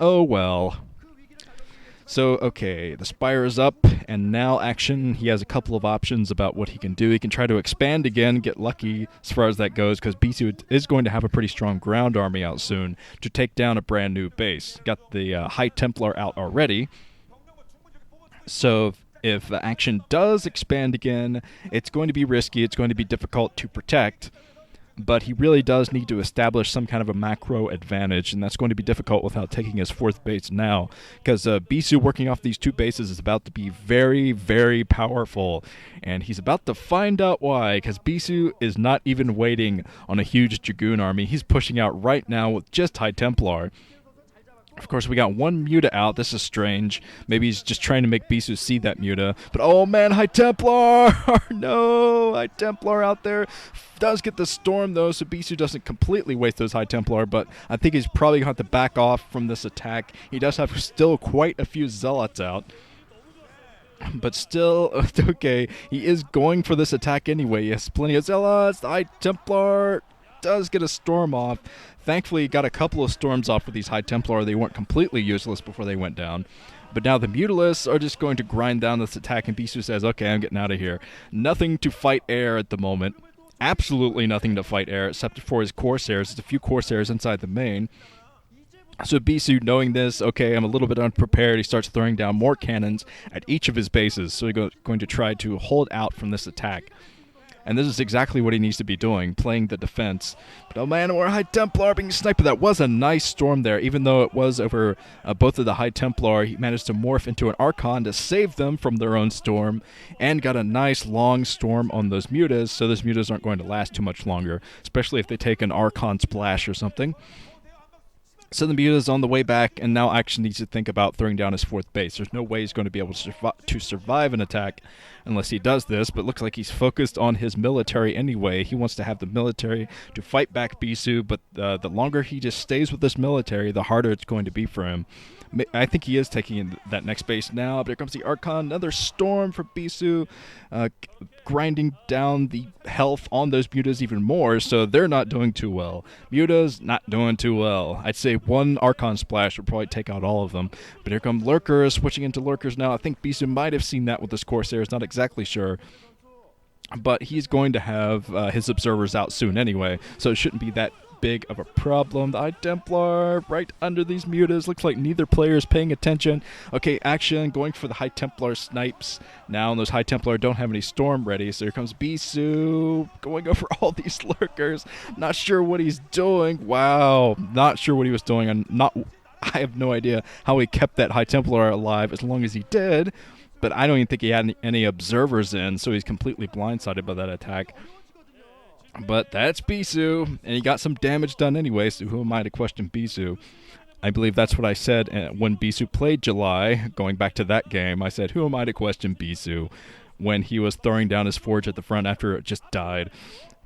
Oh well. So, okay, the Spire is up, and now Action, he has a couple of options about what he can do. He can try to expand again, get lucky as far as that goes, because Bisu is going to have a pretty strong ground army out soon to take down a brand new base. Got the High Templar out already. So if Action does expand again, it's going to be risky, it's going to be difficult to protect. But he really does need to establish some kind of a macro advantage, and that's going to be difficult without taking his fourth base now, because Bisu working off these two bases is about to be very, very powerful, and he's about to find out why, because Bisu is not even waiting on a huge Dragoon army. He's pushing out right now with just High Templar. Of course, we got one Muta out. This is strange. Maybe he's just trying to make Bisu see that Muta. But oh man, High Templar! No! High Templar out there. Does get the Storm though, so Bisu doesn't completely waste those High Templar, but I think he's probably going to have to back off from this attack. He does have still quite a few Zealots out. But still, okay, he is going for this attack anyway. He has plenty of Zealots. The High Templar does get a Storm off. Thankfully, he got a couple of Storms off with these High Templar. They weren't completely useless before they went down. But now the Mutalisks are just going to grind down this attack, and Bisu says, okay, I'm getting out of here. Nothing to fight air at the moment. Absolutely nothing to fight air, except for his Corsairs. There's a few Corsairs inside the main. So Bisu, knowing this, okay, I'm a little bit unprepared, he starts throwing down more cannons at each of his bases. So he's going to try to hold out from this attack. And this is exactly what he needs to be doing, playing the defense. But oh man, we're High Templar being sniped. That was a nice storm there, even though it was over both of the High Templar. He managed to morph into an Archon to save them from their own storm, and got a nice long storm on those Mutas, so those Mutas aren't going to last too much longer, especially if they take an Archon splash or something. So the Muta's on the way back, and now Action needs to think about throwing down his fourth base. There's no way he's going to be able to survive an attack unless he does this, but it looks like he's focused on his military anyway. He wants to have the military to fight back Bisu, but the longer he just stays with this military, the harder it's going to be for him. I think he is taking that next base now, but here comes the Archon, another storm for Bisu, grinding down the health on those Mutas even more, so they're not doing too well. Muta's not doing too well. I'd say one Archon splash would probably take out all of them, but here come Lurkers, switching into Lurkers now. I think Bisu might have seen that with his Corsairs, not exactly sure. But he's going to have his Observers out soon anyway, so it shouldn't be that big of a problem. The High Templar right under these Mutas. Looks like neither player is paying attention. Okay, Action going for the High Templar snipes now, and those High Templar don't have any Storm ready, so here comes Bisu going over all these Lurkers. Not sure what he's doing. Wow, not sure what he was doing. I have no idea how he kept that High Templar alive as long as he did, but I don't even think he had any Observers in, so he's completely blindsided by that attack. But that's Bisu, and he got some damage done anyway, so who am I to question Bisu? I believe that's what I said when Bisu played July, going back to that game. I said, who am I to question Bisu, when he was throwing down his forge at the front after it just died.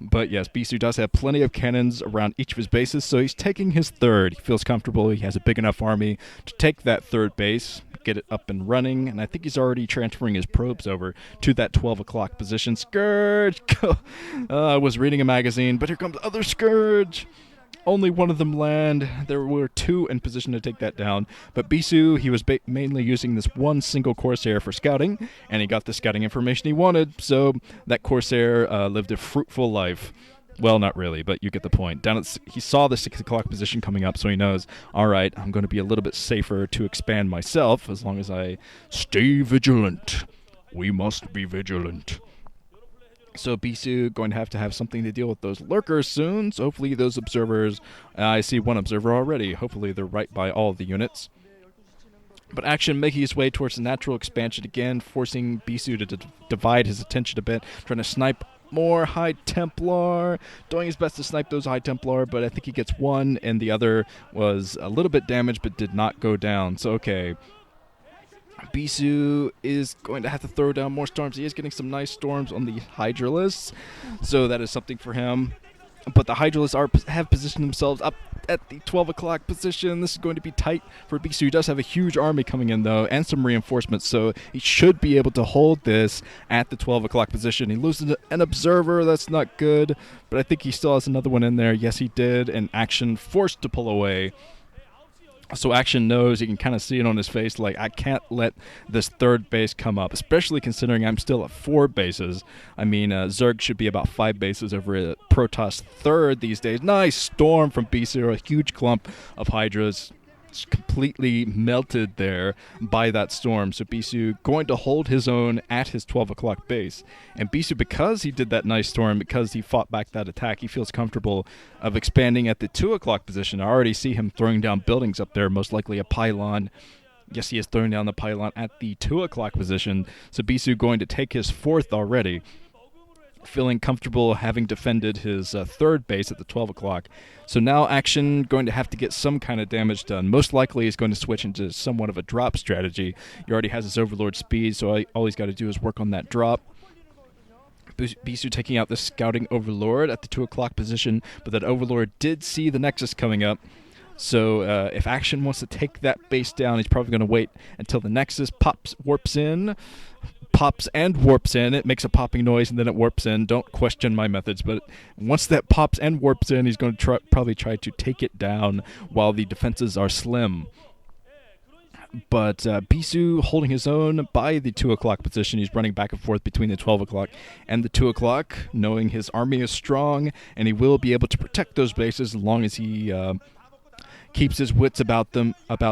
But yes, Bisu does have plenty of cannons around each of his bases, so he's taking his third. He feels comfortable. He has a big enough army to take that third base, get it up and running, and I think he's already transferring his probes over to that 12 o'clock position. Scourge! I was reading a magazine, but here comes other Scourge! Only one of them land. There were two in position to take that down. But Bisu, he was mainly using this one single Corsair for scouting, and he got the scouting information he wanted, so that Corsair lived a fruitful life. Well, not really, but you get the point. He saw the 6 o'clock position coming up, so he knows, all right, I'm going to be a little bit safer to expand myself as long as I stay vigilant. We must be vigilant. So Bisu going to have something to deal with those Lurkers soon, so hopefully those Observers, I see one Observer already, hopefully they're right by all of the units. But Action making his way towards the natural expansion again, forcing Bisu to divide his attention a bit, trying to snipe more High Templar, doing his best to snipe those High Templar, but I think he gets one, and the other was a little bit damaged but did not go down, so okay. Bisu is going to have to throw down more storms. He is getting some nice storms on the Hydralisks, so that is something for him. But the Hydralisks have positioned themselves up at the 12 o'clock position. This is going to be tight for Bisu. He does have a huge army coming in, though, and some reinforcements, so he should be able to hold this at the 12 o'clock position. He loses an Observer. That's not good, but I think he still has another one in there. Yes, he did, and Action forced to pull away. So Action knows, you can kind of see it on his face, like, I can't let this third base come up, especially considering I'm still at 4 bases. I mean, Zerg should be about 5 bases over at Protoss third these days. Nice storm from Bisu, a huge clump of Hydras. It's completely melted there by that storm. So Bisu going to hold his own at his 12 o'clock base. And Bisu, because he did that nice storm, because he fought back that attack, he feels comfortable of expanding at the 2 o'clock position. I already see him throwing down buildings up there, most likely a pylon. Yes, he is throwing down the pylon at the 2 o'clock position. So Bisu going to take his 4th already, feeling comfortable having defended his 3rd base at the 12 o'clock. So now Action going to have to get some kind of damage done. Most likely he's going to switch into somewhat of a drop strategy. He already has his Overlord speed, so all he's got to do is work on that drop. Bisu taking out the Scouting Overlord at the 2 o'clock position, but that Overlord did see the Nexus coming up. So if Action wants to take that base down, he's probably going to wait until the Nexus warps and warps in. It makes a popping noise and then it warps in. Don't question my methods, but once that pops and warps in, he's going to probably try to take it down while the defenses are slim. But Bisu holding his own by the 2 o'clock position. He's running back and forth between the 12 o'clock and the 2 o'clock, knowing his army is strong and he will be able to protect those bases as long as he keeps his wits about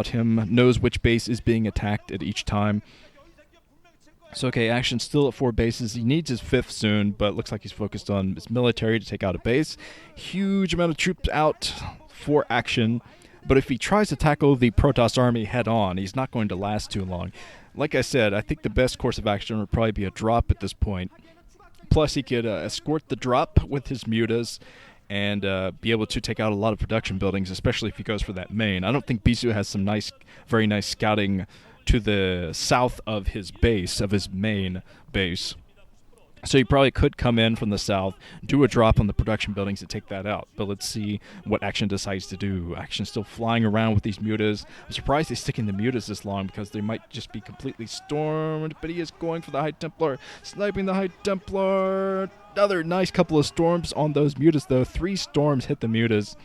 him, knows which base is being attacked at each time. So, okay, Action's still at 4 bases. He needs his 5th soon, but looks like he's focused on his military to take out a base. Huge amount of troops out for Action, but if he tries to tackle the Protoss army head-on, he's not going to last too long. Like I said, I think the best course of action would probably be a drop at this point. Plus, he could escort the drop with his mutas and be able to take out a lot of production buildings, especially if he goes for that main. I don't think Bisu has some very nice scouting to the south of his base, of his main base. So he probably could come in from the south, do a drop on the production buildings to take that out. But let's see what Action decides to do. Action's still flying around with these mutas. I'm surprised they stick in the mutas this long because they might just be completely stormed. But he is going for the High Templar, sniping the High Templar. Another nice couple of storms on those mutas, though. 3 storms hit the mutas.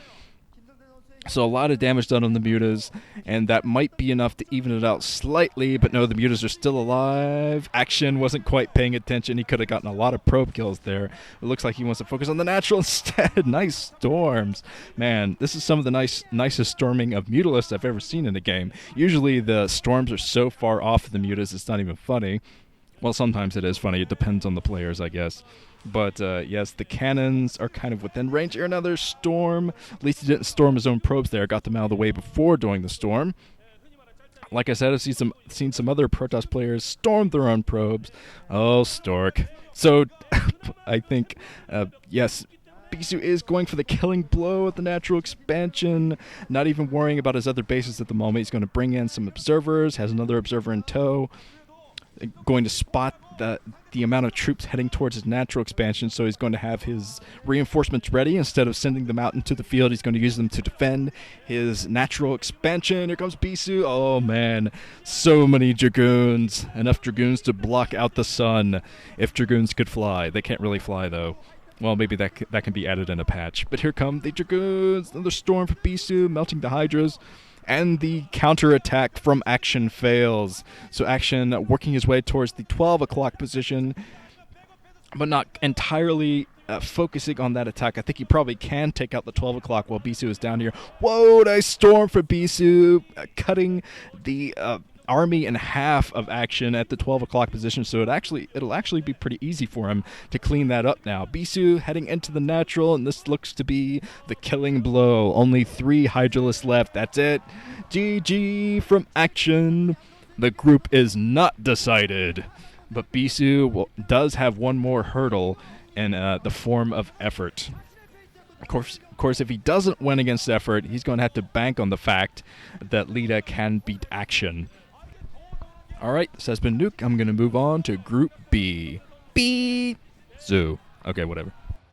So a lot of damage done on the mutas, and that might be enough to even it out slightly, but no, the mutas are still alive. Action wasn't quite paying attention. He could have gotten a lot of probe kills there. It looks like he wants to focus on the natural instead. Nice storms. Man, this is some of the nicest storming of Mutalisks I've ever seen in a game. Usually the storms are so far off of the mutas, it's not even funny. Well, sometimes it is funny. It depends on the players, I guess. But, yes, the cannons are kind of within range. Here, another storm. At least he didn't storm his own probes there. Got them out of the way before doing the storm. Like I said, I've seen some other Protoss players storm their own probes. Oh, Stork. So, I think, yes, Bisu is going for the killing blow at the natural expansion. Not even worrying about his other bases at the moment. He's going to bring in some observers. Has another observer in tow. Going to spot the amount of troops heading towards his natural expansion, so he's going to have his reinforcements ready. Instead of sending them out into the field, he's going to use them to defend his natural expansion. Here comes Bisu. Oh, man. So many Dragoons. Enough Dragoons to block out the sun. If Dragoons could fly. They can't really fly, though. Well, maybe that can be added in a patch. But here come the Dragoons. Another storm for Bisu, melting the Hydras. And the counterattack from Action fails. So Action working his way towards the 12 o'clock position, but not entirely focusing on that attack. I think he probably can take out the 12 o'clock while Bisu is down here. Whoa, nice storm for Bisu, cutting the army in half of Action at the 12 o'clock position, so it'll actually be pretty easy for him to clean that up now. Bisu heading into the natural, and this looks to be the killing blow. Only 3 Hydralisks left. That's it. GG from Action. The group is not decided, but Bisu does have one more hurdle in the form of effort. Of course, if he doesn't win against effort, he's going to have to bank on the fact that Lita can beat Action. Alright, this has been Nuke. I'm going to move on to Group B. Bisu. Okay, whatever.